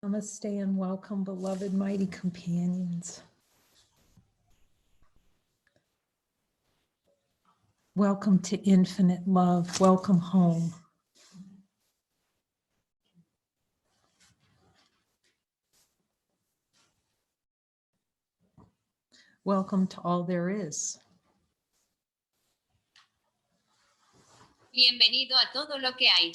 Namaste and welcome, beloved mighty companions. Welcome to infinite love. Welcome home. Welcome to all there is. Bienvenido a todo lo que hay.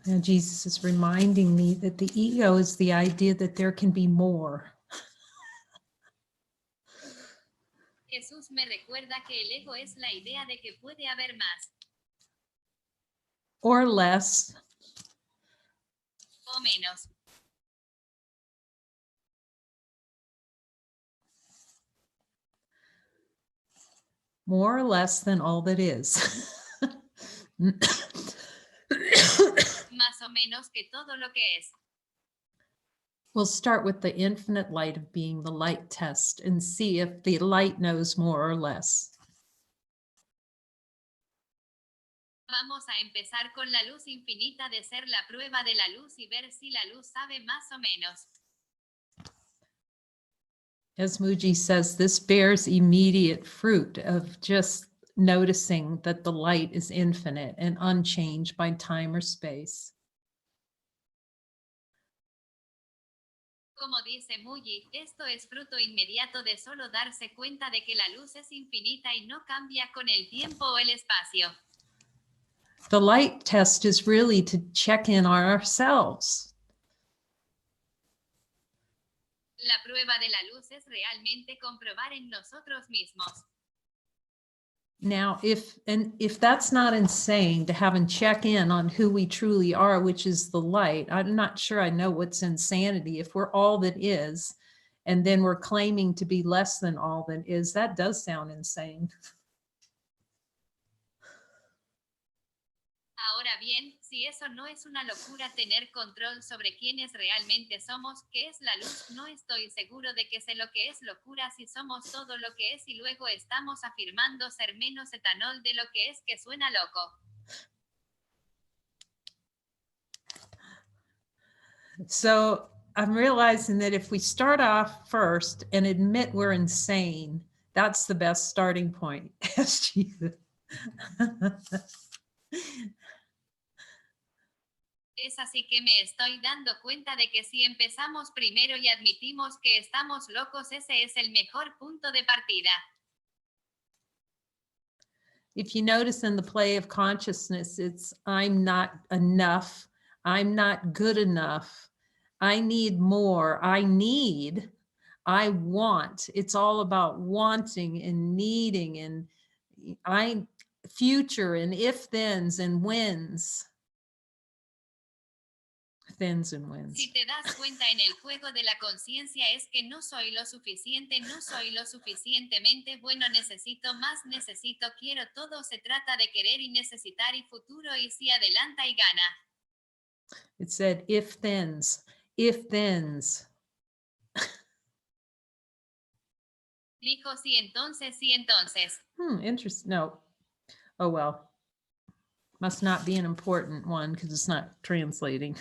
Now Jesus is reminding me that the ego is the idea that there can be more. Jesús me recuerda que el ego es la idea de que puede haber más. Or less. O menos. More or less than all that is. Más o menos que todo lo que es. We'll start with the infinite light of being, the light test, and see if the light knows more or less. Vamos a empezar con la luz infinita de ser la prueba de la luz y ver si la luz sabe más o menos. As Muji says, this bears immediate fruit of just noticing that the light is infinite and unchanged by time or space. Como dice Muji, esto es fruto inmediato de solo darse cuenta de que la luz es infinita y no cambia con el tiempo o el espacio. The light test is really to check in on ourselves. La prueba de la luz es realmente comprobar en nosotros mismos. Now, if that's not insane to have and check in on who we truly are, which is the light, I'm not sure I know what's insanity. If we're all that is, and then we're claiming to be less than all that is, that does sound insane. Ahora bien, si eso no es una locura tener control sobre quiénes realmente somos, ¿qué es la luz? No estoy seguro de que sé lo que es locura si somos todo lo que es y luego estamos afirmando ser menos etanol de lo que es, que suena loco. So I'm realizing that if we start off first and admit we're insane, that's the best starting point. Yes, Jesus. Es así que me estoy dando cuenta de que si empezamos primero y admitimos que estamos locos, ese es el mejor punto de partida. If you notice in the play of consciousness, it's I'm not enough, I'm not good enough, I need more, I want. It's all about wanting and needing and future and if-thens and whens. Thens and whens. Si te das cuenta en el juego de la conciencia es que no soy lo suficiente, no soy lo suficientemente bueno, necesito más, necesito, quiero, todo se trata de querer y necesitar y futuro y si adelanta y gana. It said if-thens, if-thens. Dijo sí entonces, sí entonces. Interesting. No. Oh, well. Must not be an important one because it's not translating.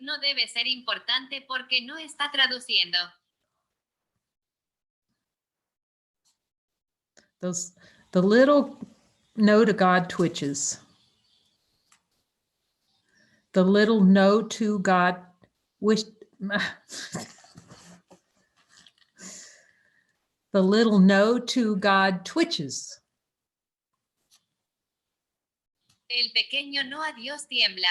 No debe ser importante porque no está traduciendo. The little no to God twitches. The little no to God wish. The little no to God twitches. El pequeño no a Dios tiembla.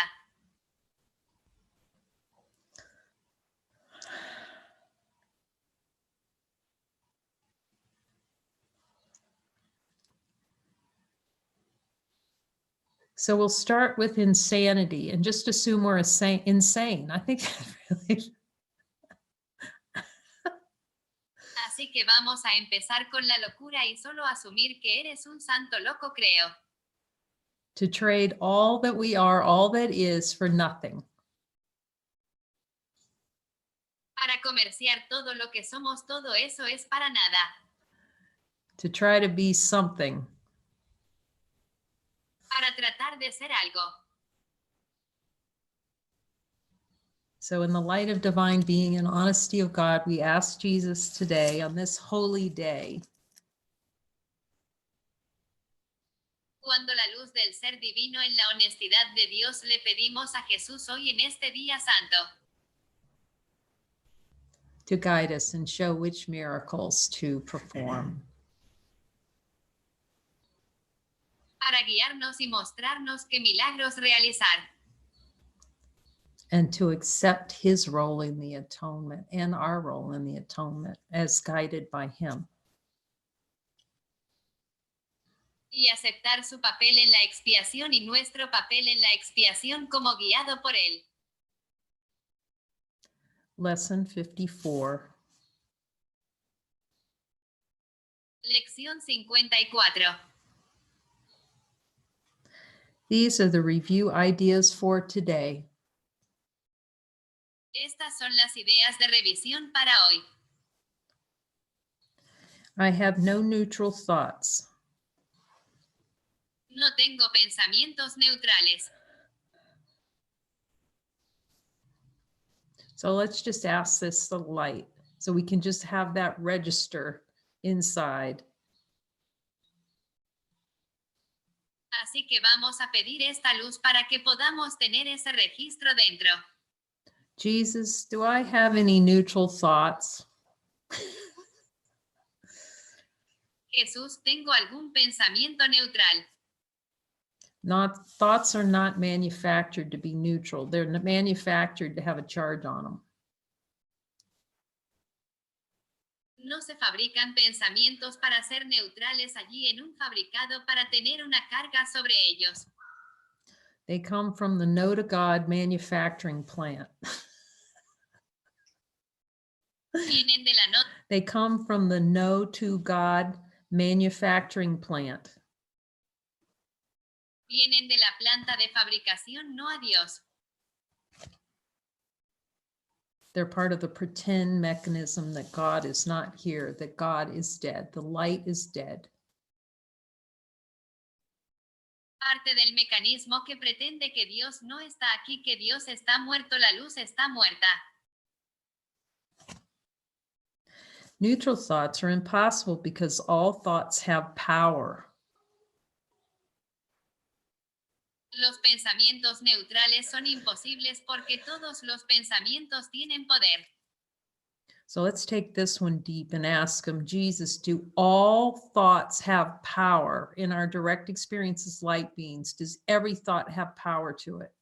So we'll start with insanity and just assume we're insane. I think really. Así que vamos a empezar con la locura y solo asumir que eres un santo loco, creo. To trade all that we are, all that is, for nothing. Para comerciar todo lo que somos, todo eso es para nada. to try to be something. Para tratar de ser algo. So in the light of divine being and honesty of God, we ask Jesus today on this holy day Cuando la luz del ser divino en la honestidad de Dios le pedimos a Jesús hoy en este día santo. to guide us and show which miracles to perform. Para guiarnos y mostrarnos qué milagros realizar. And to accept his role in the atonement and our role in the atonement as guided by him. Y aceptar su papel en la expiación y nuestro papel en la expiación como guiado por él. Lesson 54. Lección 54. These are the review ideas for today. Estas son las ideas de revisión para hoy. I have no neutral thoughts. No tengo pensamientos neutrales. So let's just ask this the light so we can just have that register inside. Así que vamos a pedir esta luz para que podamos tener ese registro dentro. Jesus, do I have any neutral thoughts? Jesús, ¿tengo algún pensamiento neutral? Thoughts are not manufactured to be neutral. They're manufactured to have a charge on them. No se fabrican pensamientos para ser neutrales allí en un fabricado para tener una carga sobre ellos. They come from the No to God manufacturing plant. Vienen de la no- They come from the No to God manufacturing plant. Vienen de la planta de fabricación no a Dios. They're part of the pretend mechanism that God is not here, that God is dead. The light is dead. Parte del mecanismo que pretende que Dios no está aquí, que Dios está muerto, la luz está muerta. Neutral thoughts are impossible because all thoughts have power. Los pensamientos neutrales son imposibles porque todos los pensamientos tienen poder. So let's take this one deep and ask him, Jesus, do all thoughts have power in our direct experiences, light beings? Does every thought have power to it?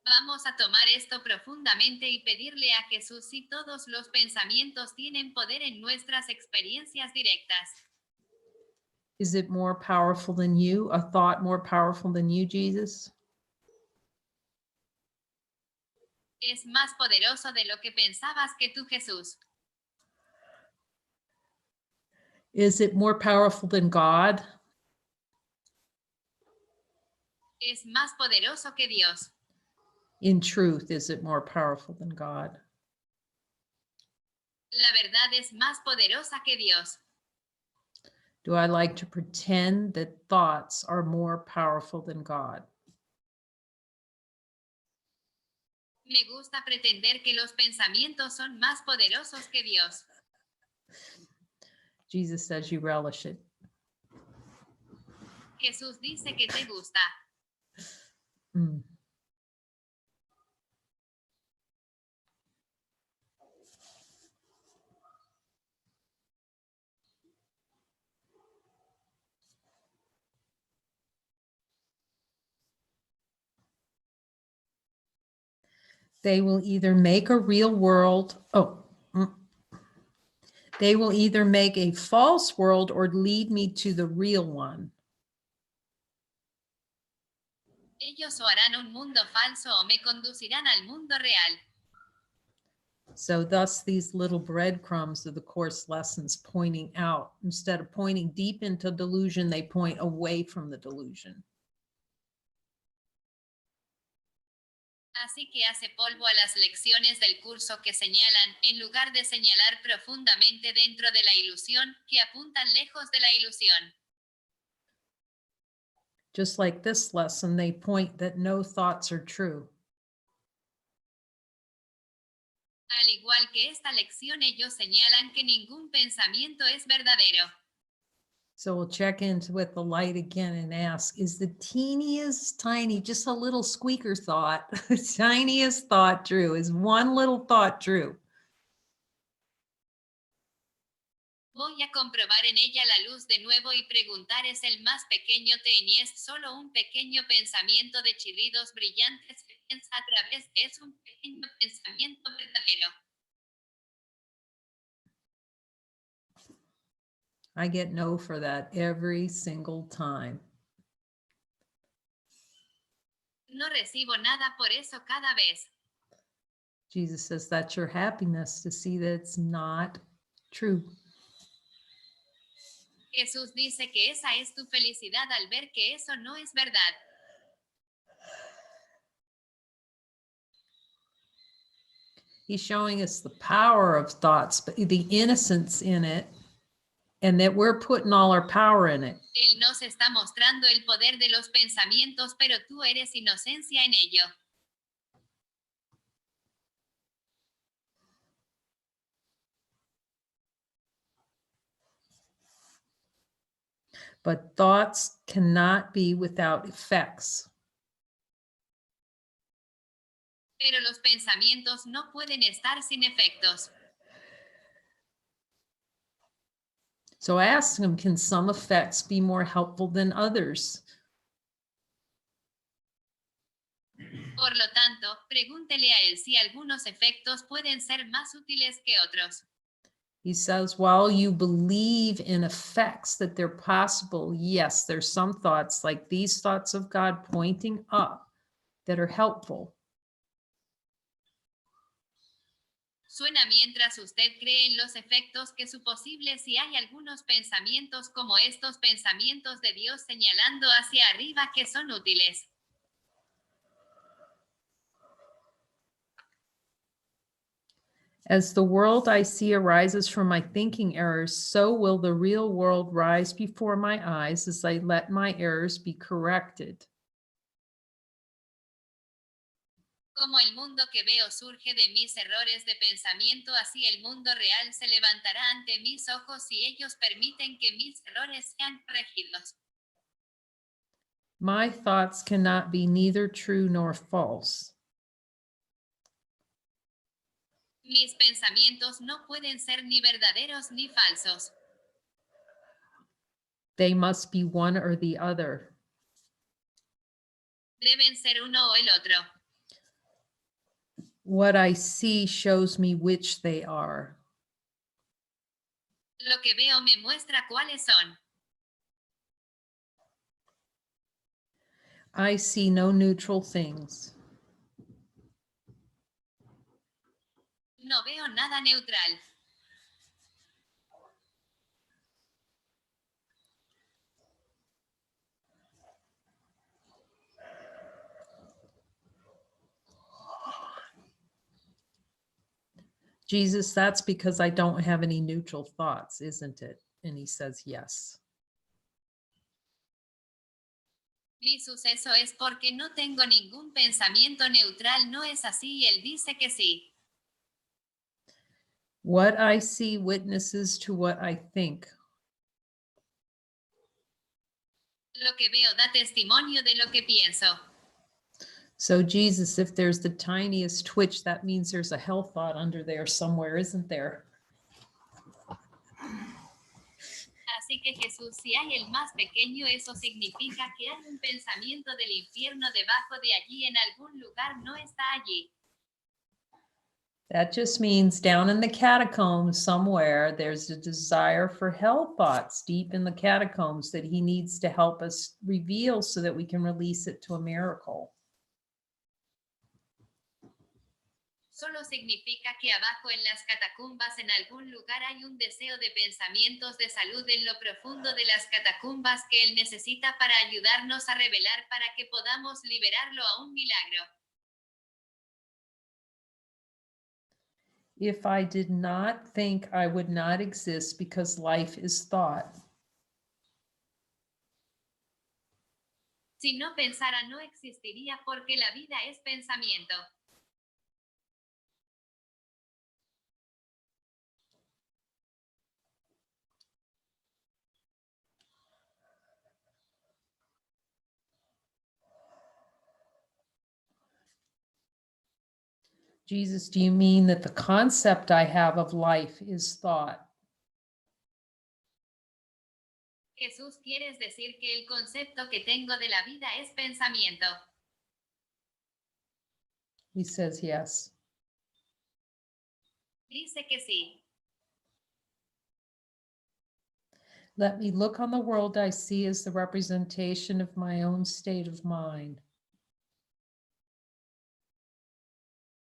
Vamos a tomar esto profundamente y pedirle a Jesús si todos los pensamientos tienen poder en nuestras experiencias directas. Is it more powerful than you? A thought more powerful than you, Jesus? Es más poderoso de lo que pensabas que tú, Jesús. Is it more powerful than God? Es más poderoso que Dios. In truth, is it more powerful than God? La verdad es más poderosa que Dios. Do I like to pretend that thoughts are more powerful than God? Me gusta pretender que los pensamientos son más poderosos que Dios. Jesus says you relish it. Jesús dice que te gusta. Mm. They will either make a real world. They will either make a false world or lead me to the real one. Ellos o harán un mundo falso o me conducirán al mundo real. So thus these little breadcrumbs of the course lessons pointing out, instead of pointing deep into delusion, they point away from the delusion. Así que hace polvo a las lecciones del curso que señalan, en lugar de señalar profundamente dentro de la ilusión, que apuntan lejos de la ilusión. Just like this lesson, they point that no thoughts are true. Al igual que esta lección, ellos señalan que ningún pensamiento es verdadero. So we'll check into with the light again and ask, is the teeniest tiny, just a little squeaker thought, tiniest thought true? Is one little thought true? Voy a comprobar en ella la luz de nuevo y preguntar, ¿es el más pequeño teñez solo un pequeño pensamiento de chirridos brillantes que piensa a través de es un pequeño pensamiento verdadero? I get no for that every single time. No recibo nada por eso cada vez. Jesus says that's your happiness to see that it's not true. Jesús dice que esa es tu felicidad al ver que eso no es verdad. He's showing us the power of thoughts, but the innocence in it, and that we're putting all our power in it. Él nos está mostrando el poder de los pensamientos, pero tú eres inocencia en ello. But thoughts cannot be without effects. Pero los pensamientos no pueden estar sin efectos. So ask him, can some effects be more helpful than others? Por lo tanto, pregúntele a él si algunos efectos pueden ser más útiles que otros. He says, while you believe in effects that they're possible, yes, there's some thoughts like these thoughts of God pointing up that are helpful. Suena mientras usted cree en los efectos que su posible si hay algunos pensamientos como estos pensamientos de Dios señalando hacia arriba que son útiles. As the world I see arises from my thinking errors, so will the real world rise before my eyes as I let my errors be corrected. Como el mundo que veo surge de mis errores de pensamiento, así el mundo real se levantará ante mis ojos si ellos permiten que mis errores sean corregidos. My thoughts cannot be neither true nor false. Mis pensamientos no pueden ser ni verdaderos ni falsos. They must be one or the other. Deben ser uno o el otro. What I see shows me which they are. Lo que veo me muestra cuáles son. I see no neutral things. No veo nada neutral. Jesus, that's because I don't have any neutral thoughts, isn't it? And he says, yes. Jesús, eso es porque no tengo ningún pensamiento neutral, ¿no es así? Y él dice que sí. What I see witnesses to what I think. Lo que veo da testimonio de lo que pienso. So Jesus, if there's the tiniest twitch, that means there's a hell thought under there somewhere, isn't there? Así que Jesús, si hay el más pequeño, eso significa que hay un pensamiento del infierno debajo de allí en algún lugar, no está allí. That just means down in the catacombs somewhere, there's a desire for hell thoughts deep in the catacombs that he needs to help us reveal so that we can release it to a miracle. Solo significa que abajo en las catacumbas en algún lugar hay un deseo de pensamientos de salud en lo profundo de las catacumbas que él necesita para ayudarnos a revelar para que podamos liberarlo a un milagro. If I did not think, I would not exist because life is thought. Si no pensara, no existiría porque la vida es pensamiento. Jesus, do you mean that the concept I have of life is thought? Jesús, ¿quieres decir que el concepto que tengo de la vida es pensamiento? He says yes. Dice que sí. Let me look on the world I see as the representation of my own state of mind.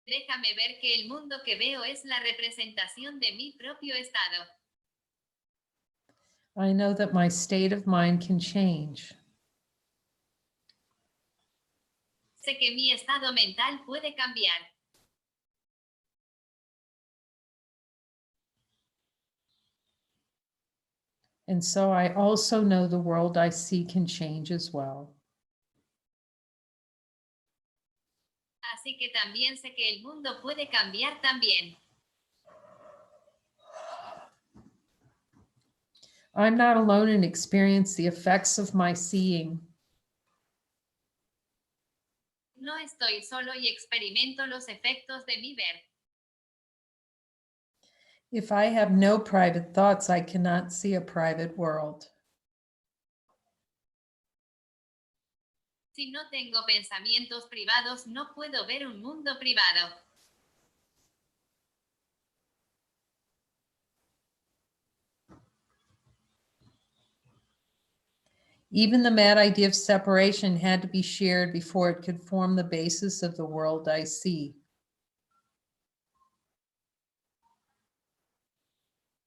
Déjame ver que el mundo que veo es la representación de mi propio estado. I know that my state of mind can change. Sé que mi estado mental puede cambiar. And so I also know the world I see can change as well. Así que también sé que el mundo puede cambiar también. I'm not alone in experience the effects of my seeing. No estoy solo y experimento los efectos de mi ver. If I have no private thoughts, I cannot see a private world. Si no tengo pensamientos privados, no puedo ver un mundo privado. Even the mad idea of separation had to be shared before it could form the basis of the world I see.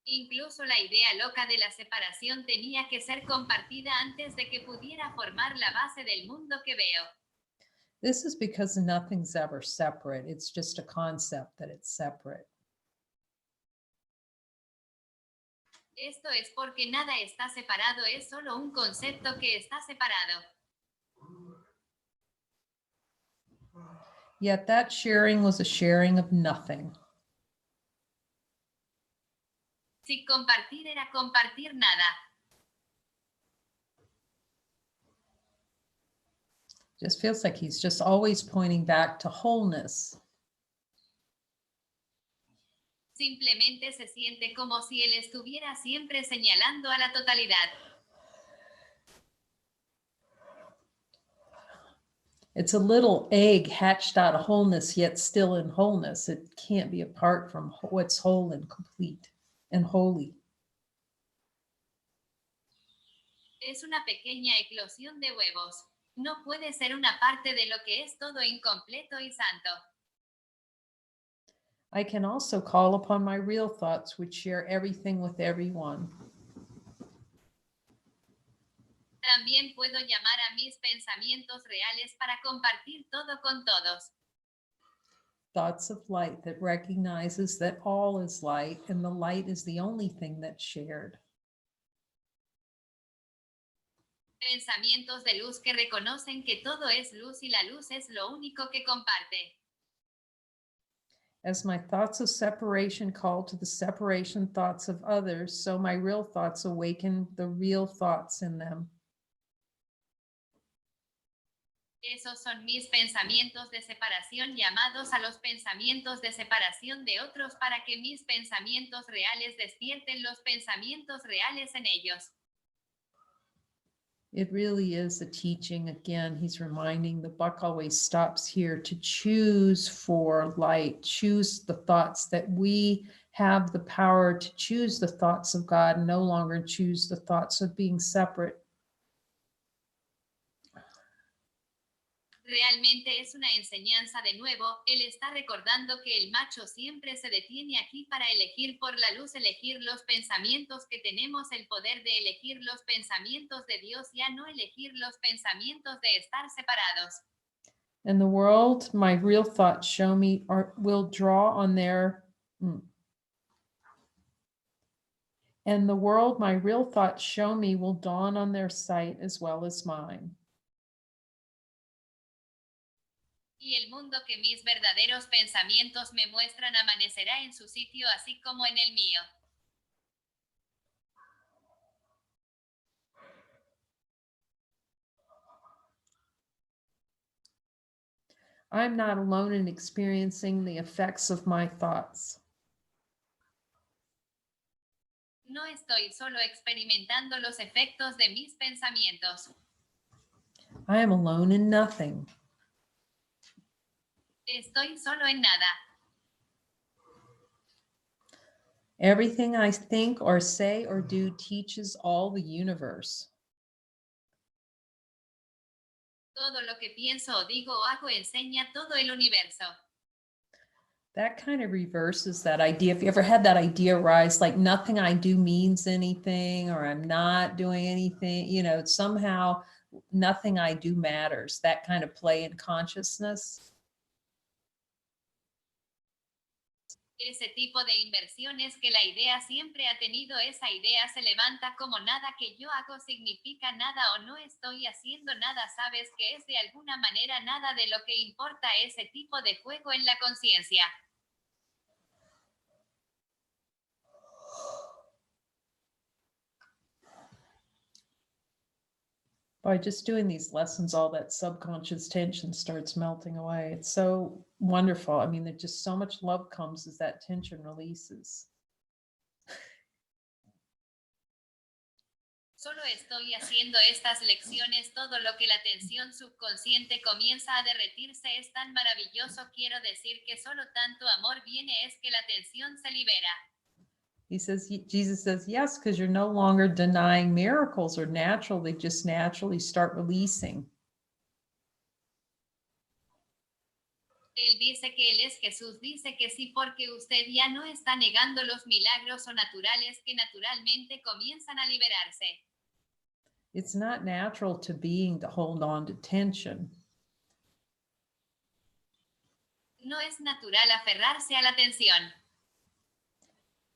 Incluso la idea loca de la separación tenía que ser compartida antes de que pudiera formar la base del mundo que veo. This is because nothing's ever separate. It's just a concept that it's separate. Esto es porque nada está separado, es solo un concepto que está separado. Yet that sharing was a sharing of nothing. Si compartir era compartir nada. Just feels like he's just always pointing back to wholeness. Simplemente se siente como si él estuviera siempre señalando a la totalidad. It's a little egg hatched out of wholeness, yet still in wholeness. It can't be apart from what's whole and complete and holy. Es una pequeña eclosión de huevos. No puede ser una parte de lo que es todo incompleto y santo. I can also call upon my real thoughts, which share everything with everyone. También puedo llamar a mis pensamientos reales para compartir todo con todos. Thoughts of light that recognizes that all is light and the light is the only thing that's shared. Pensamientos de luz que reconocen que todo es luz y la luz es lo único que comparte. As my thoughts of separation call to the separation thoughts of others, so my real thoughts awaken the real thoughts in them. Esos son mis pensamientos de separación llamados a los pensamientos de separación de otros para que mis pensamientos reales despierten los pensamientos reales en ellos. It really is a teaching. Again, he's reminding the buck always stops here to choose for light, choose the thoughts that we have the power to choose the thoughts of God, no longer choose the thoughts of being separate. Realmente es una enseñanza de nuevo, él está recordando que el macho siempre se detiene aquí para elegir por la luz, elegir los pensamientos que tenemos el poder de elegir los pensamientos de Dios, ya no elegir los pensamientos de estar separados. And the world, my real thoughts show me, will draw on their And the world my real thoughts show me will dawn on their sight as well as mine. Y el mundo que mis verdaderos pensamientos me muestran amanecerá en su sitio así como en el mío. I'm not alone in experiencing the effects of my thoughts. No estoy solo experimentando los efectos de mis pensamientos. I am alone in nothing. Estoy solo en nada. Everything I think or say or do teaches all the universe. Todo lo que pienso o digo o hago enseña todo el universo. That kind of reverses that idea. If you ever had that idea rise, like nothing I do means anything, or I'm not doing anything, you know, somehow nothing I do matters, that kind of play in consciousness. Ese tipo de inversiones que la idea siempre ha tenido, esa idea se levanta como nada que yo hago significa nada o no estoy haciendo nada, sabes que es de alguna manera nada de lo que importa, ese tipo de juego en la conciencia. By just doing these lessons, all that subconscious tension starts melting away. It's so wonderful. I mean, there's just so much love comes as that tension releases. Solo estoy haciendo estas lecciones, todo lo que la tensión subconsciente comienza a derretirse es tan maravilloso, quiero decir que solo tanto amor viene es que la tensión se libera. He says, Jesus says, yes, because you're no longer denying miracles are natural. They just naturally start releasing. Él dice que Él es Jesús, dice que sí porque usted ya no está negando los milagros o naturales que naturalmente comienzan a liberarse. It's not natural to being to hold on to tension. No es natural aferrarse a la tensión.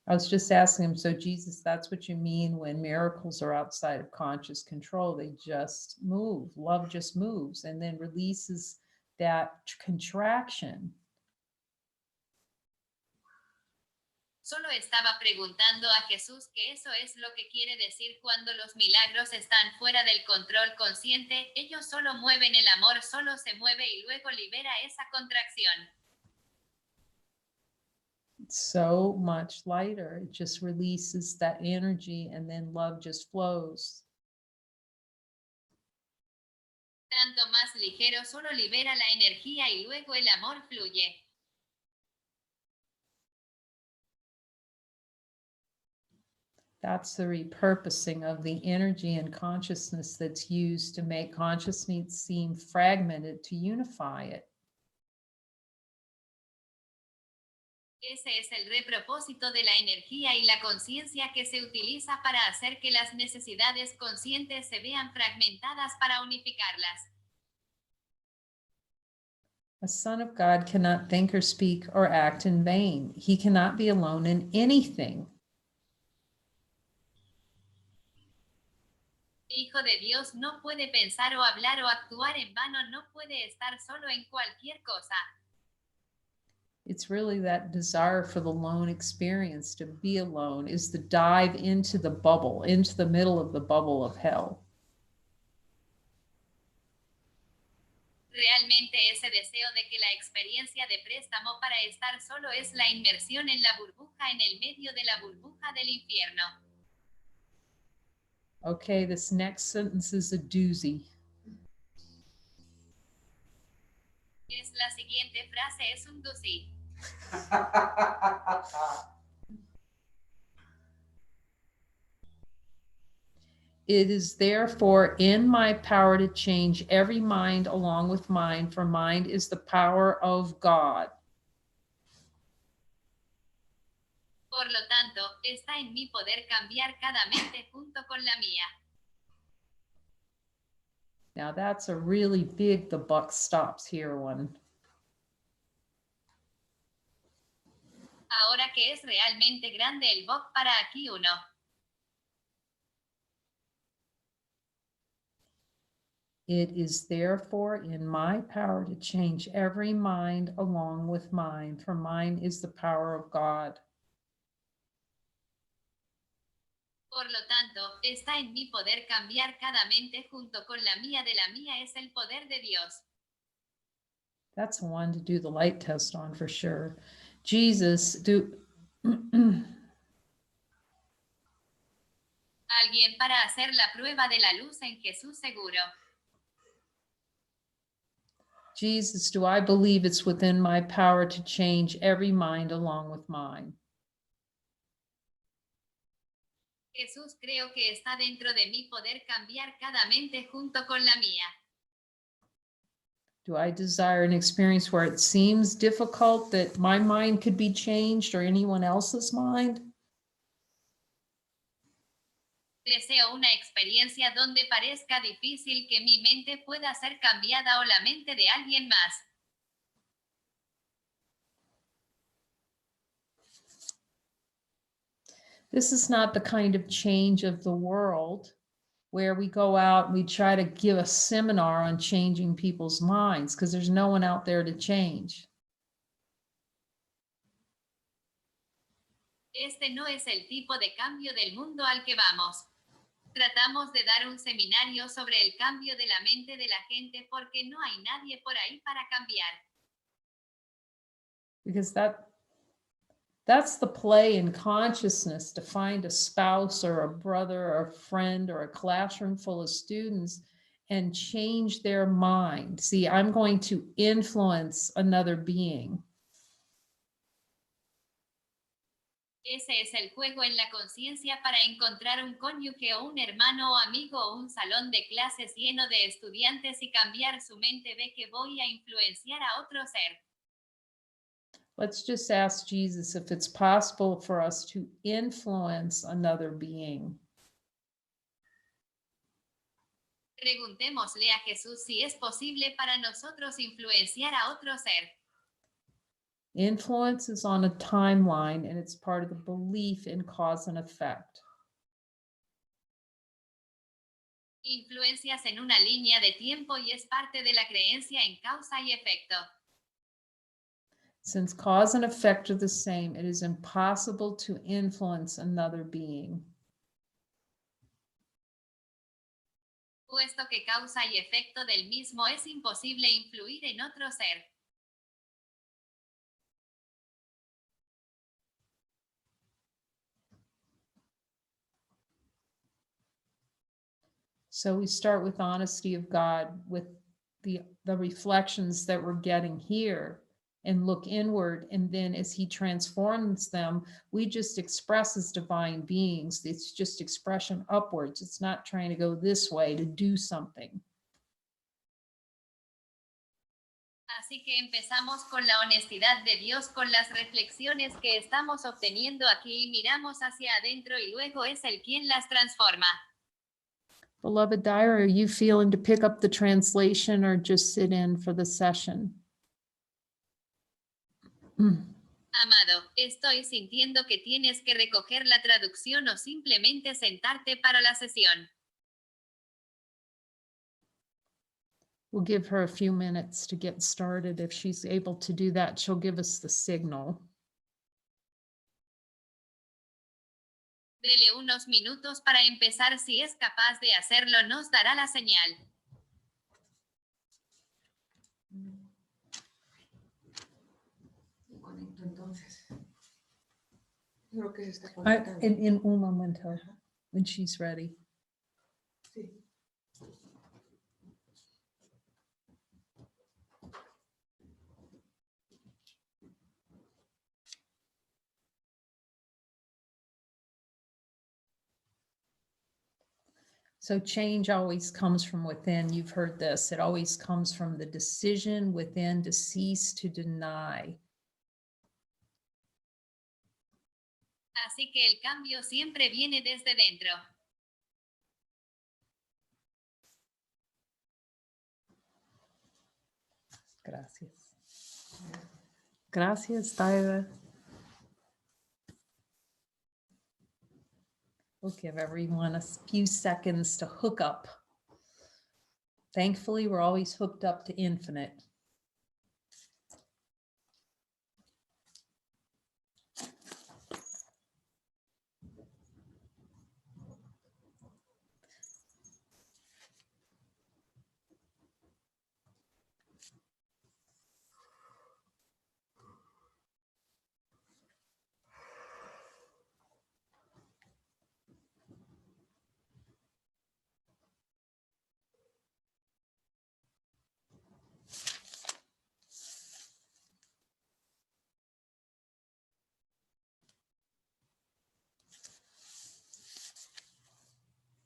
I was just asking him, so Jesus, that's what you mean when miracles are outside of conscious control. They just move. Love just moves and then releases that contraction. Solo estaba preguntando a Jesús que eso es lo que quiere decir cuando los milagros están fuera del control consciente, ellos solo mueven el amor, solo se mueve y luego libera esa contracción. It's so much lighter. It just releases that energy and then love just flows. Tanto más ligero, solo libera la energía y luego el amor fluye. That's the repurposing of the energy and consciousness that's used to make consciousness seem fragmented to unify it. Ese es el repropósito de la energía y la conciencia que se utiliza para hacer que las necesidades conscientes se vean fragmentadas para unificarlas. A son of God cannot think or speak or act in vain. He cannot be alone in anything. Hijo de Dios no puede pensar o hablar o actuar en vano, no puede estar solo en cualquier cosa. It's really that desire for the lone experience, to be alone, is the dive into the bubble, into the middle of the bubble of hell. Realmente ese deseo de que la experiencia de préstamo para estar solo es la inmersión en la burbuja, en el medio de la burbuja del infierno. Okay, this next sentence is a doozy. La siguiente frase es un doozy. It is therefore in my power to change every mind along with mine, for mind is the power of God. Por lo tanto, está en mi poder cambiar cada mente junto con la mía. Now that's a really big, the buck stops here one. Ahora que es realmente grande el book para aquí uno. It is therefore in my power to change every mind along with mine, for mine is the power of God. Por lo tanto, está en mi poder cambiar cada mente junto con la mía, de la mía es el poder de Dios. That's one to do the light test on for sure. Jesus, Alguien para hacer la prueba de la luz en Jesús seguro. Jesus, do I believe it's within my power to change every mind along with mine? Jesús, creo que está dentro de mi poder cambiar cada mente junto con la mía. Do I desire an experience where it seems difficult that my mind could be changed or anyone else's mind? Deseo una experiencia donde parezca difícil que mi mente pueda ser cambiada o la mente de alguien más. This is not the kind of change of the world where we go out and we try to give a seminar on changing people's minds, because there's no one out there to change. Este no es el tipo de cambio del mundo al que vamos. Tratamos de dar un seminario sobre el cambio de la mente de la gente porque no hay nadie por ahí para cambiar. Because that's the play in consciousness, to find a spouse or a brother or a friend or a classroom full of students and change their mind. See, I'm going to influence another being. Ese es el juego en la conciencia para encontrar un cónyuge o un hermano o amigo o un salón de clases lleno de estudiantes y cambiar su mente. Ve que voy a influenciar a otro ser. Let's just ask Jesus if it's possible for us to influence another being. Preguntémosle a Jesús si es posible para nosotros influenciar a otro ser. Influence is on a timeline, and it's part of the belief in cause and effect. Influencias en una línea de tiempo y es parte de la creencia en causa y efecto. Since cause and effect are the same, it is impossible to influence another being. Puesto que causa y efecto del mismo, es imposible influir en otro ser. So we start with honesty of God, with the reflections that we're getting here, and look inward. And then as he transforms them, we just express as divine beings. It's just expression upwards. It's not trying to go this way to do something. Así que empezamos con la honestidad de Dios, con las reflexiones que estamos obteniendo aquí, y miramos hacia adentro y luego es Él quien las transforma. Beloved Diary, are you feeling to pick up the translation or just sit in for the session? Amado, estoy sintiendo que tienes que recoger la traducción o simplemente sentarte para la sesión. We'll give her a few minutes to get started. If she's able to do that, she'll give us the signal. Dele unos minutos para empezar. Si es capaz de hacerlo, nos dará la señal. Conecto entonces. Creo que se está I, conectando. in un momento, when she's ready. Sí. So change always comes from within. You've heard this. It always comes from the decision within to cease to deny. Así que el cambio siempre viene desde dentro. Gracias. Gracias, Tyra. We'll give everyone a few seconds to hook up. Thankfully, we're always hooked up to infinite.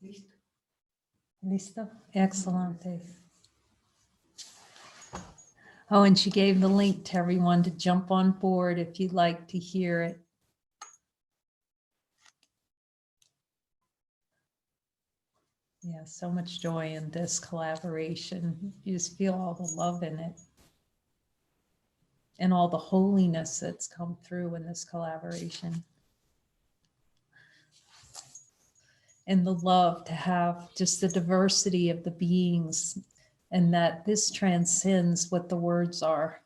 Listo. Listo? Excelente. Oh, and she gave the link to everyone to jump on board if you'd like to hear it. Yeah, so much joy in this collaboration. You just feel all the love in it. And all the holiness that's come through in this collaboration. And the love to have just the diversity of the beings, and that this transcends what the words are.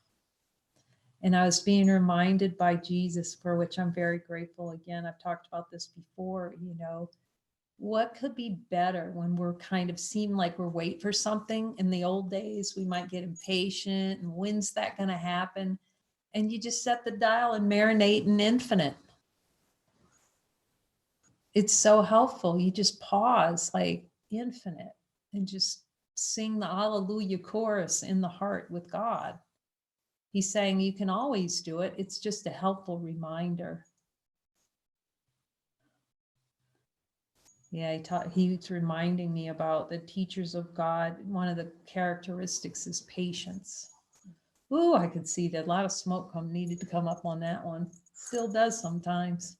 And I was being reminded by Jesus, for which I'm very grateful. Again, I've talked about this before, you know, what could be better when we're kind of seem like we're waiting for something. In the old days, we might get impatient and when's that going to happen? And you just set the dial and marinate in infinite. It's so helpful. You just pause like infinite and just sing the Alleluia chorus in the heart with God. He's saying you can always do it. It's just a helpful reminder. Yeah, he's reminding me about the teachers of God. One of the characteristics is patience. Ooh, I could see that a lot of smoke needed to come up on that one. Still does sometimes.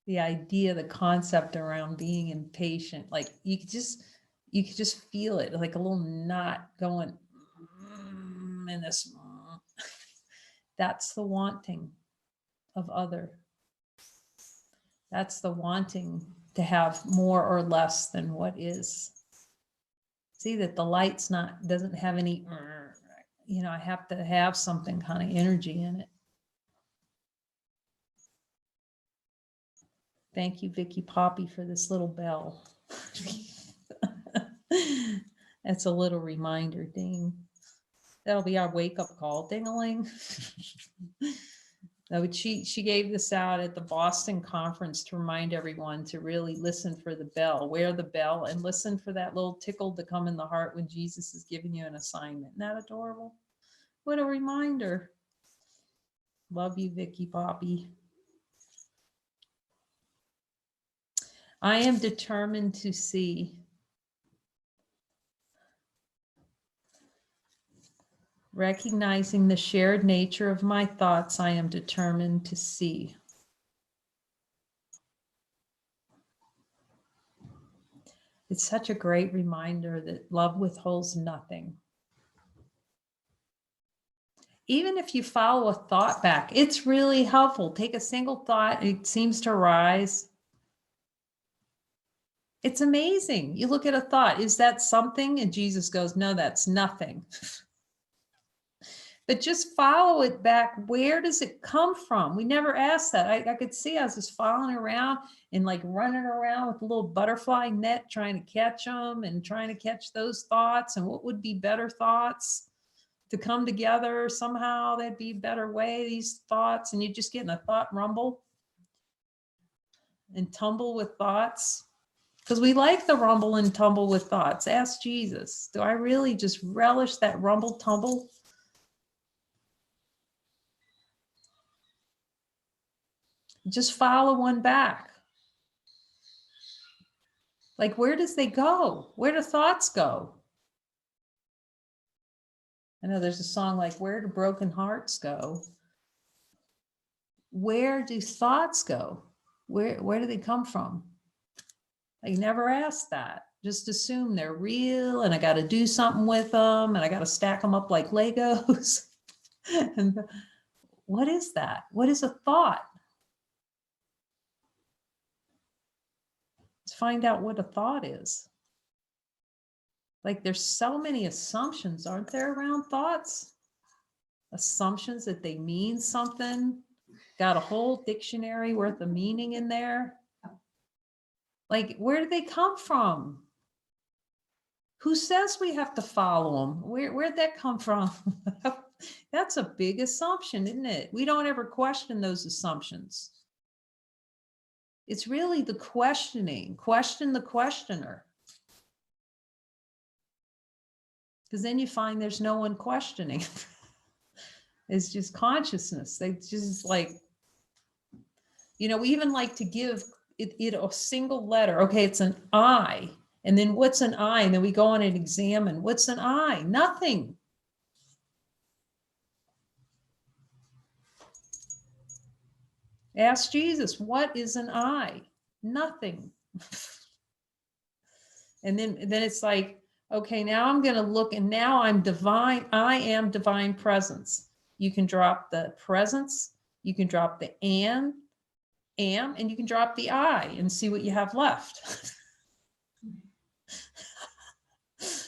The idea, the concept around being impatient, like you could just feel it, like a little knot going in this. That's the wanting of other. That's the wanting to have more or less than what is. See that the light's doesn't have any, you know, I have to have something kind of energy in it. Thank you, Vicky Poppy, for this little bell. That's a little reminder ding. That'll be our wake-up call. Ding-a-ling. No, she gave this out at the Boston conference to remind everyone to really listen for the bell, wear the bell, and listen for that little tickle to come in the heart when Jesus is giving you an assignment. Isn't that adorable? What a reminder. Love you, Vicky Poppy. I am determined to see. Recognizing the shared nature of my thoughts, I am determined to see. It's such a great reminder that love withholds nothing. Even if you follow a thought back, it's really helpful. Take a single thought, it seems to rise. It's amazing. You look at a thought, is that something? And Jesus goes, no, that's nothing. But just follow it back. Where does it come from? We never asked that. I could see I was just following around and like running around with a little butterfly net, trying to catch them and trying to catch those thoughts. And what would be better thoughts to come together? Somehow that'd be a better way, these thoughts. And you just get in a thought rumble and tumble with thoughts. Because we like the rumble and tumble with thoughts. Ask Jesus, do I really just relish that rumble tumble? Just follow one back. Like, where does they go? Where do thoughts go? I know there's a song like, where do broken hearts go? Where do thoughts go? Where do they come from? I never ask that. Just assume they're real and I got to do something with them and I got to stack them up like Legos. And what is that? What is a thought? Let's find out what a thought is. Like there's so many assumptions, aren't there, around thoughts? Assumptions that they mean something. Got a whole dictionary worth of meaning in there. Like, where do they come from? Who says we have to follow them? Where'd that come from? That's a big assumption, isn't it? We don't ever question those assumptions. It's really the questioning. Question the questioner. Because then you find there's no one questioning. It's just consciousness. They just like, you know, we even like to give it a single letter. Okay, it's an I. And then what's an I? And then we go on and examine what's an I? Nothing. Ask Jesus, what is an I? Nothing. And then it's like, okay, now I'm going to look, and now I'm divine. I am divine presence. You can drop the presence. You can drop the am, and you can drop the I and see what you have left.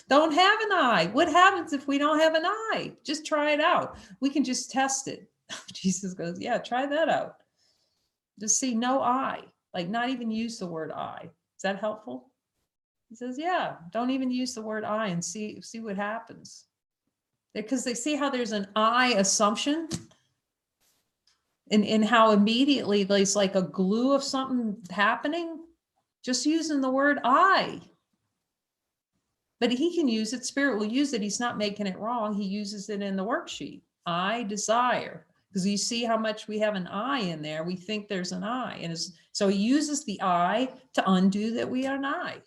Don't have an I. What happens if we don't have an I? Just try it out. We can just test it. Jesus goes, yeah, try that out. Just see no I, like not even use the word I. Is that helpful? He says, yeah, don't even use the word I and see what happens. Because they see how there's an I assumption and how immediately there's like a glue of something happening just using the word I. But he can use it, Spirit will use it. He's not making it wrong. He uses it in the worksheet. I desire. Because you see how much we have an I in there. We think there's an I. And so he uses the I to undo that we are an I.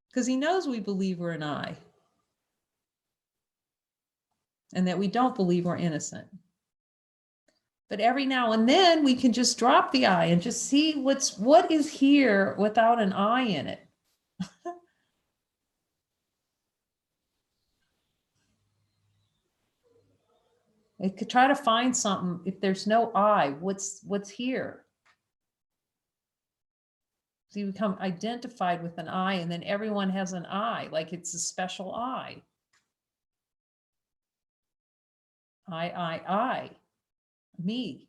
Because he knows we believe we're an I. And that we don't believe we're innocent. But every now and then we can just drop the I and just see what is here without an I in it. It could try to find something. If there's no I, what's here? So you become identified with an I, and then everyone has an I, like it's a special I. I, me.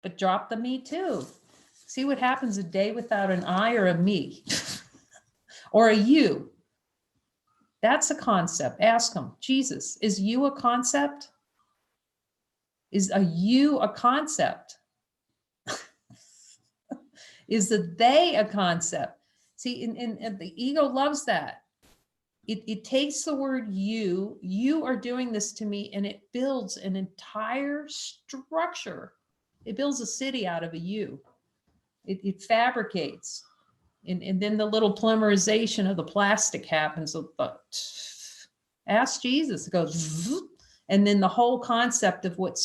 But drop the me too. See what happens a day without an I or a me or a you. That's a concept. Ask him, Jesus, is you a concept? Is a you a concept? Is the they a concept? See, and the ego loves that. It takes the word you are doing this to me, and it builds an entire structure. It builds a city out of a you. It fabricates. And then the little polymerization of the plastic happens. Ask Jesus. It goes, and then the whole concept of what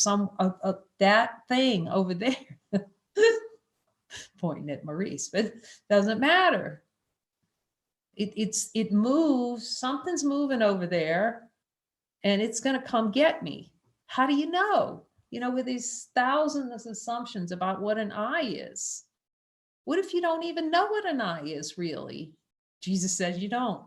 that thing over there, pointing at Maurice, but doesn't matter. It moves. Something's moving over there, and it's going to come get me. How do you know? You know, with these thousands of assumptions about what an I is. What if you don't even know what an I is, really? Jesus says you don't.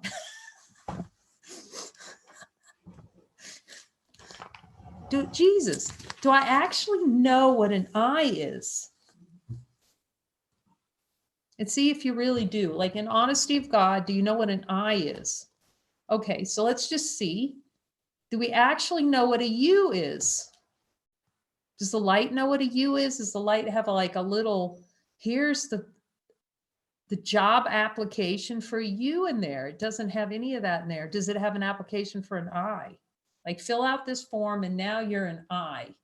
Jesus, do I actually know what an I is? And see if you really do. Like in honesty of God, do you know what an I is? Okay, so let's just see. Do we actually know what a you is? Does the light know what a you is? Does the light have like a little, here's the job application for you in there? It doesn't have any of that in there. Does it have an application for an I? Like fill out this form and now you're an I.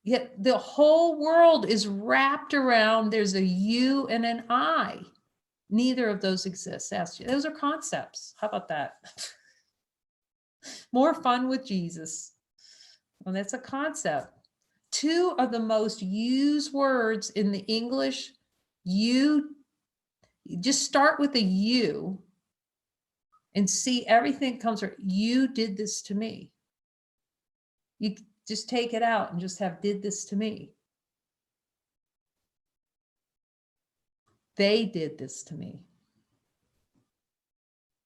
Yet the whole world is wrapped around, there's a you and an I. Neither of those exists. Those are concepts. How about that? More fun with Jesus. Well, that's a concept. Two of the most used words in the English, you just start with a you and see everything comes from, you did this to me. You just take it out and just have did this to me. They did this to me.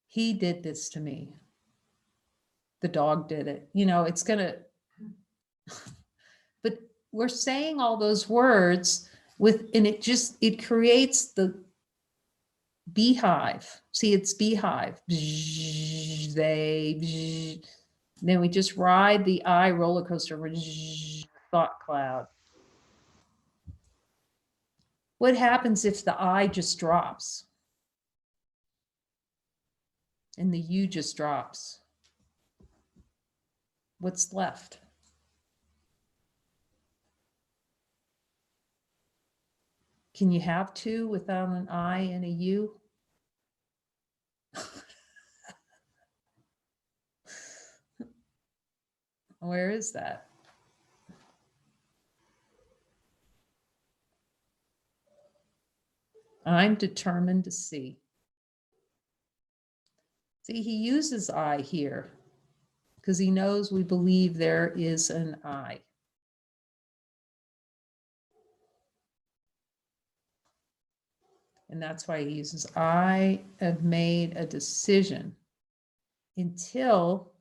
He did this to me. The dog did it. You know, it's going to, but we're saying all those words with, and it creates the beehive. See, it's beehive. They, then we just ride the I roller coaster, thought cloud. What happens if the I just drops? And the you just drops? What's left? Can you have two without an I and a you? Where is that? I'm determined to see. See, he uses I here because he knows we believe there is an I. And that's why he uses I have made a decision, until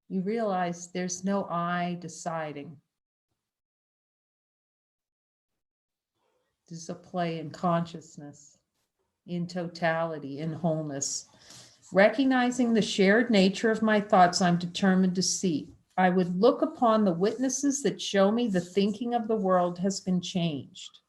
you realize there's no I deciding. This is a play in consciousness, in totality, in wholeness. Recognizing the shared nature of my thoughts, I'm determined to see. I would look upon the witnesses that show me the thinking of the world has been changed.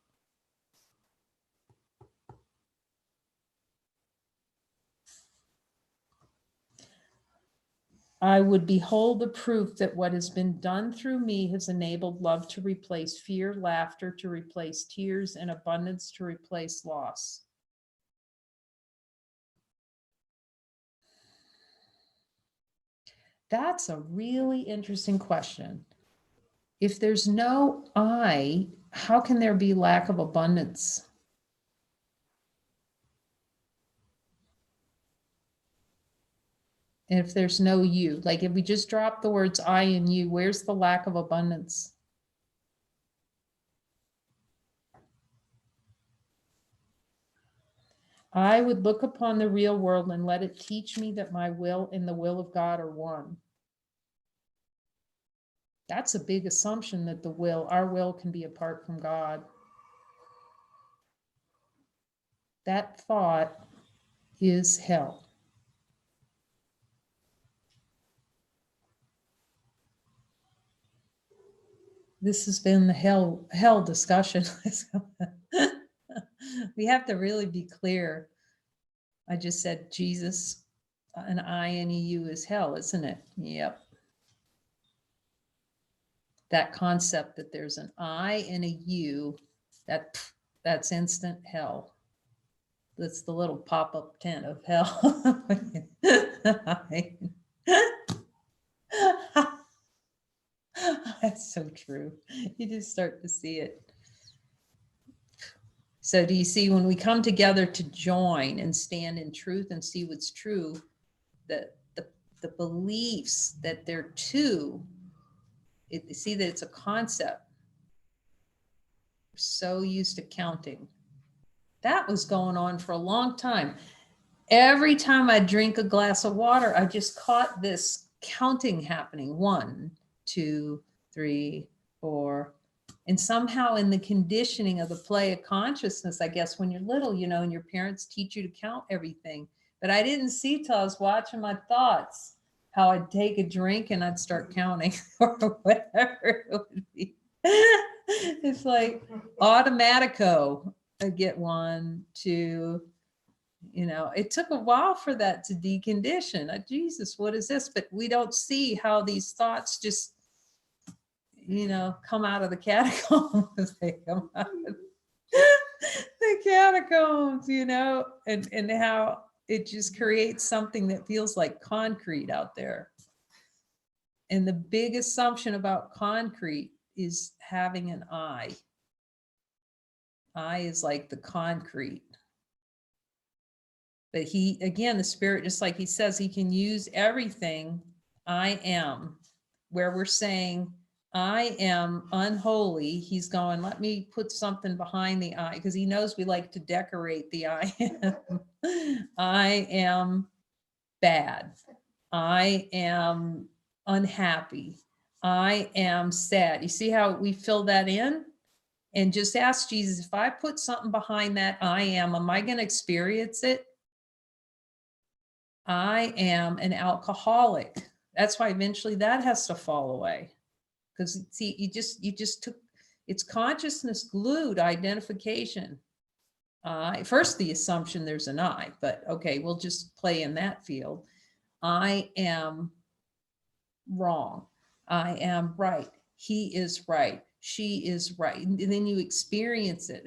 I would behold the proof that what has been done through me has enabled love to replace fear, laughter to replace tears, and abundance to replace loss. That's a really interesting question. If there's no I, how can there be lack of abundance? And if there's no you, like if we just drop the words I and you, where's the lack of abundance? I would look upon the real world and let it teach me that my will and the will of God are one. That's a big assumption, that our will can be apart from God. That thought is hell. This has been the hell discussion. We have to really be clear. I just said Jesus, an I and a you is hell, isn't it? Yep. That concept that there's an I and a you, that's instant hell. That's the little pop-up tent of hell. That's so true. You just start to see it. So do you see, when we come together to join and stand in truth and see what's true, the beliefs that they're two, see that it's a concept. We're so used to counting. That was going on for a long time. Every time I drink a glass of water, I just caught this counting happening. 1, 2, 3, 4. And somehow in the conditioning of the play of consciousness, I guess when you're little, you know, and your parents teach you to count everything. But I didn't see till I was watching my thoughts, how I'd take a drink and I'd start counting or whatever it would be. It's like automatico. I get 1, 2, you know, it took a while for that to decondition. Jesus, what is this? But we don't see how these thoughts just, you know, come out of the catacombs. They come out of the catacombs, you know, and how it just creates something that feels like concrete out there. And the big assumption about concrete is having an I. I is like the concrete. But he, again, the spirit, just like he says, he can use everything I am, where we're saying, I am unholy. He's going, let me put something behind the I, because he knows we like to decorate the I am. I am bad. I am unhappy. I am sad. You see how we fill that in? And just ask Jesus, if I put something behind that I am I going to experience it? I am an alcoholic. That's why eventually that has to fall away. Because see, you just took, it's consciousness glued identification. First, the assumption there's an I, but okay, we'll just play in that field. I am wrong. I am right. He is right. She is right. And then you experience it.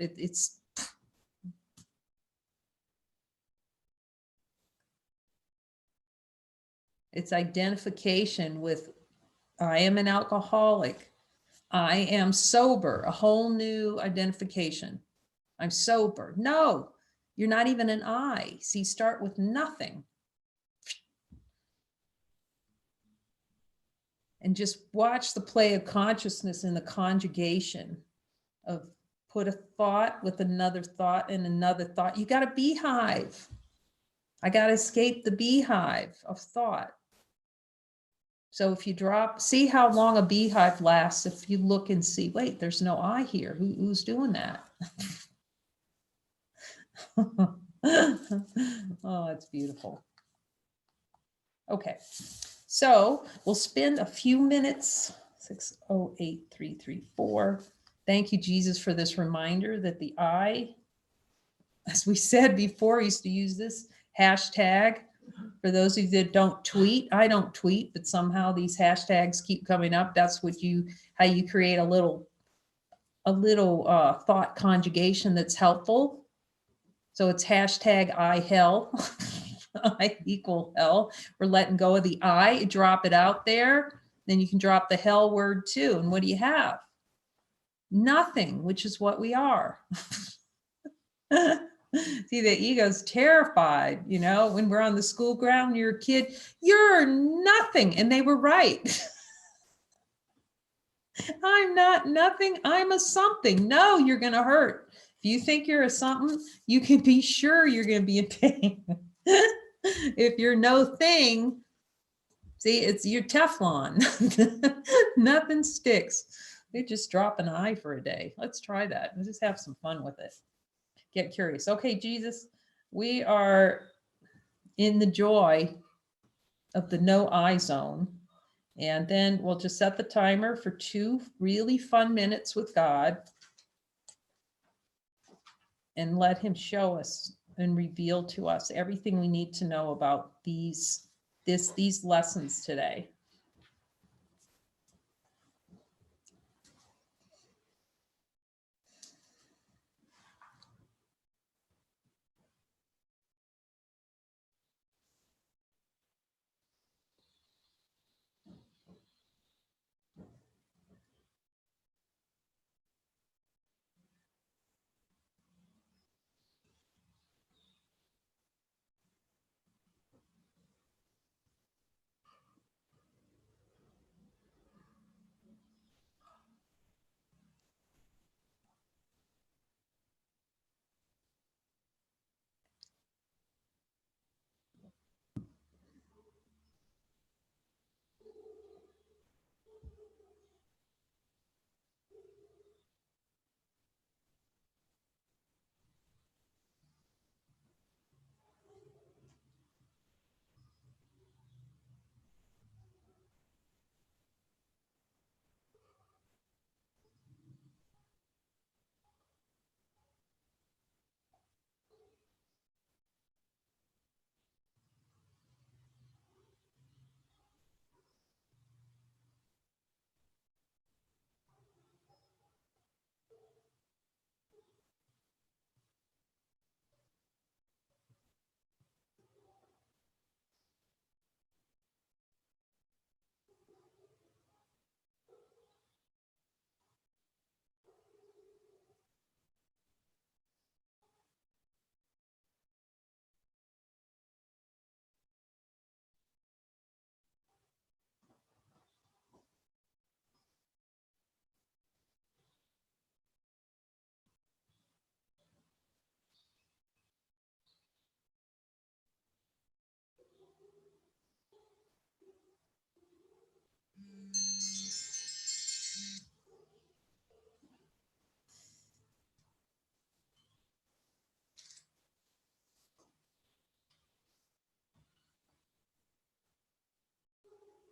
It's identification with, I am an alcoholic. I am sober, a whole new identification. I'm sober. No, you're not even an I. See, start with nothing. And just watch the play of consciousness in the conjugation of put a thought with another thought and another thought. You got a beehive. I got to escape the beehive of thought. So if you drop, see how long a beehive lasts if you look and see, wait, there's no I here. Who's doing that? Oh, it's beautiful. Okay, so we'll spend a few minutes, 608334. Thank you, Jesus, for this reminder that the I, as we said before, I used to use this hashtag. For those of you that don't tweet, I don't tweet, but somehow these hashtags keep coming up. That's what how you create a little thought conjugation that's helpful. So it's hashtag I hell, I equal hell. We're letting go of the I, drop it out there. Then you can drop the hell word too. And what do you have? Nothing, which is what we are. See, the ego's terrified, you know, when we're on the school ground, you're a kid, you're nothing. And they were right. I'm not nothing. I'm a something. No, you're going to hurt. If you think you're a something, you can be sure you're going to be in pain. If you're no thing, see, it's your Teflon. Nothing sticks. They just drop an I for a day. Let's try that. Let's just have some fun with it. Get curious. Okay, Jesus, we are in the joy of the no I zone. And then we'll just set the timer for 2 really fun minutes with God and let him show us and reveal to us everything we need to know about these lessons today.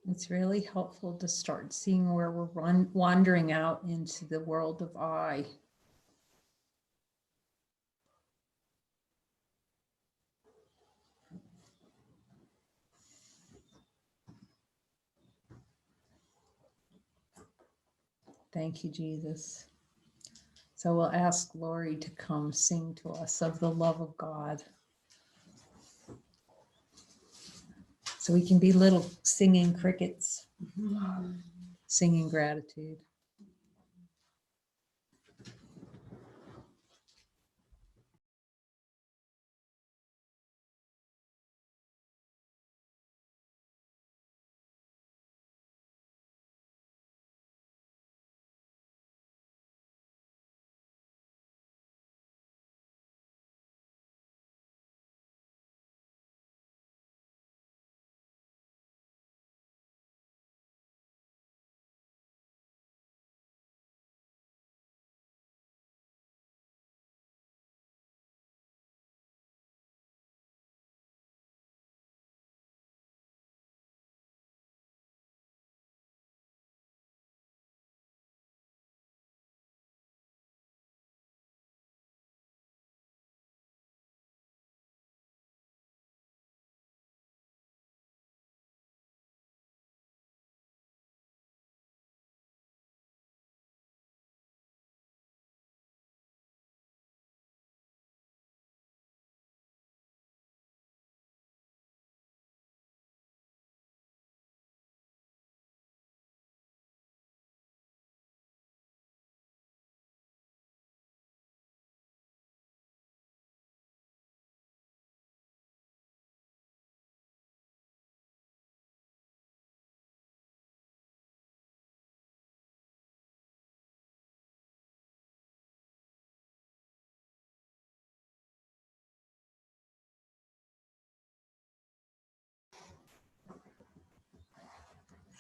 It's really helpful to start seeing where we're wandering out into the world of I. Thank you, Jesus. So we'll ask Lori to come sing to us of the love of God. So we can be little singing crickets, singing gratitude.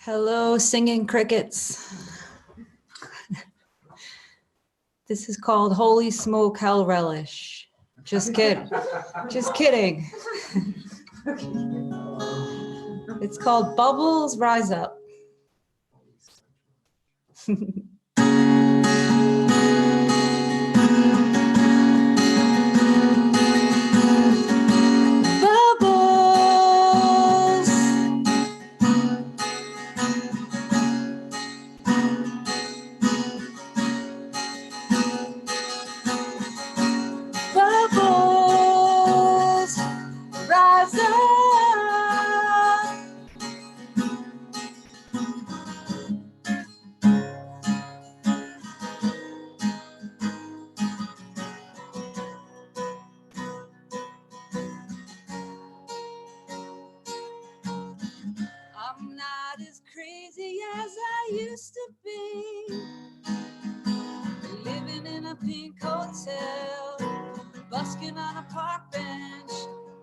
Hello, singing crickets. This is called Holy Smoke Hell Relish. Just kidding. Just kidding. It's called Bubbles Rise Up. Bubbles. Bubbles rise up. I'm not as crazy as I used to be, living in a pink hotel, busking on a park bench.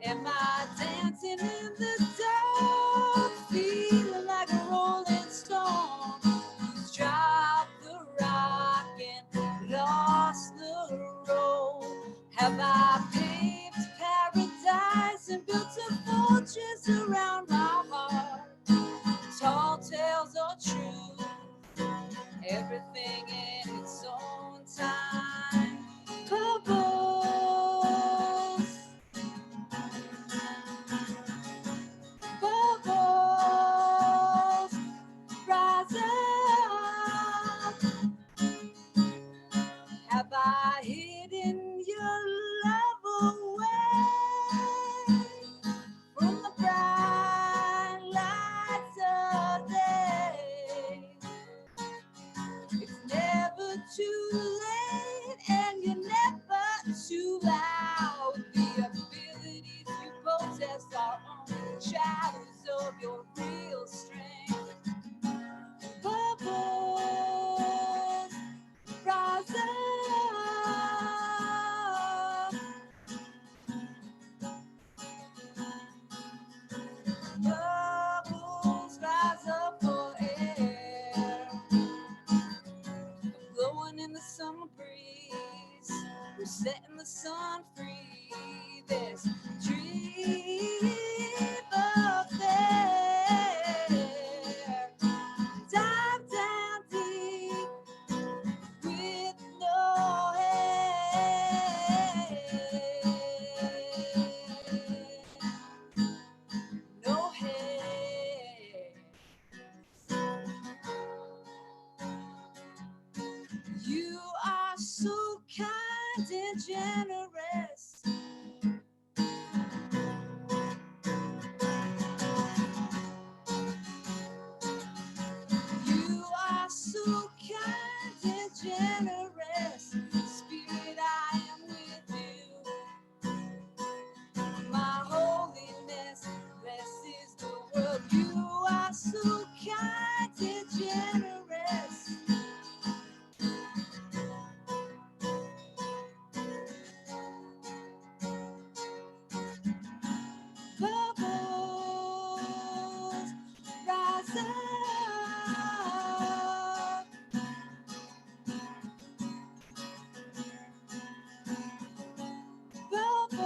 Am I dancing in the dark, feeling like a rolling stone? Who's dropped the rock and lost the road? Have I paved paradise and built a fortress around my heart? Tall tales are true, everything in its own time. Bubbles, bubbles, rise up. Have I hidden your love away from the bright lights of day? It's never too late and you're never too loud. The abilities you possess are only shadows of your real strength. Bubbles rise up. Bubbles rise up for air, blowing in the summer breeze. We're setting the sun free. This dream of faith. so kind and generous. You are so kind and generous. Spirit, I am with you. My holiness blesses the world. You are so kind and generous. Bubbles rise up. Bubbles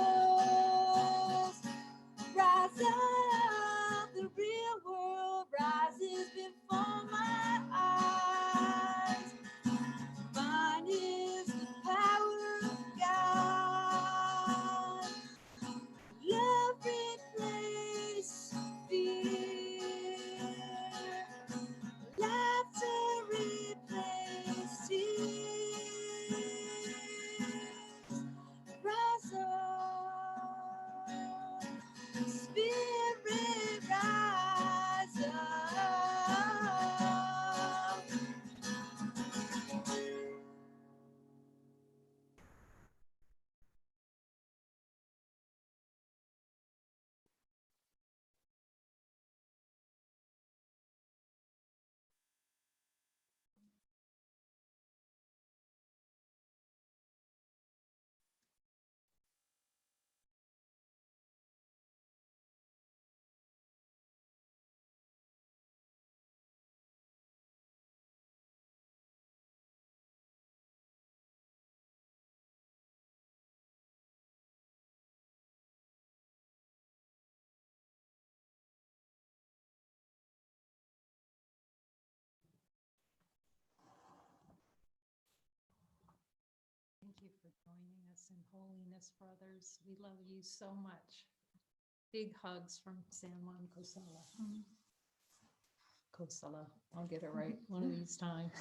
rise up. The real world rises before my eyes. Mine is the power of God. Love replace fear. Laughter replace tears. Rise up. Spirit, rise up. Thank you for joining us in Holiness, brothers. We love you so much. Big hugs from San Juan Cosala. Cosala. I'll get it right one of these times.